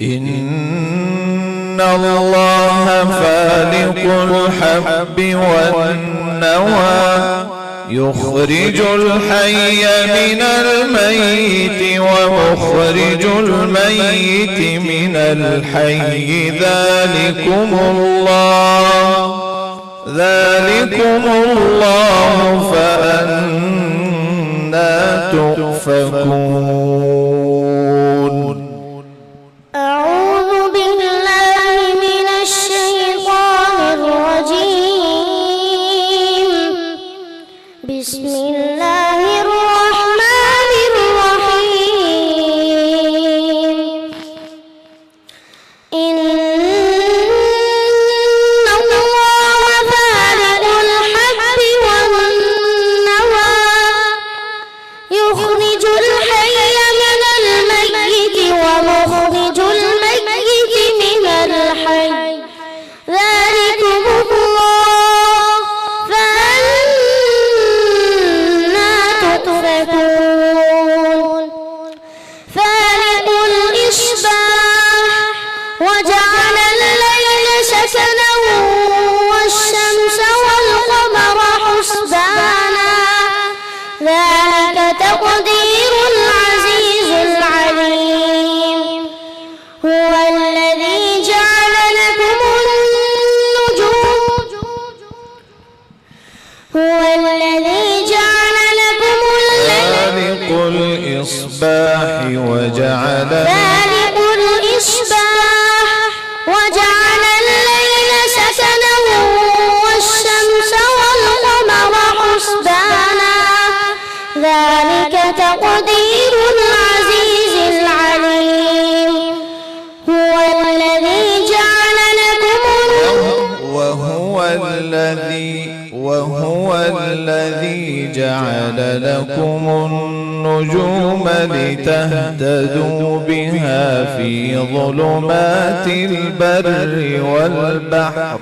إن الله فالق الحب والنوى يخرج الحي من الميت ومخرج الميت من الحي ذلكم الله فأنى تؤفكون. أعوذ بالله من الشيطان الرجيم. بسم الله الرحمن الرحيم. إن الله فالق الحب والنوى يخرج الحي من الميت ومخرج الميت من الحي ذلكم الله فأنى تؤفكون. فالق الإصباح وجعل الليل سكنا والشمس والقمر حسبانا ذلك تقدير العزيز العليم. هو الذي جعل لكم النجوم فالق الإصباح وجعل الليل سكنا والشمس والقمر حسبانا ذلك تقدير العزيز العليم. هو الذي جعل لكم وهو الذي جعل لكم النجوم لتهتدوا بها في ظلمات البر والبحر.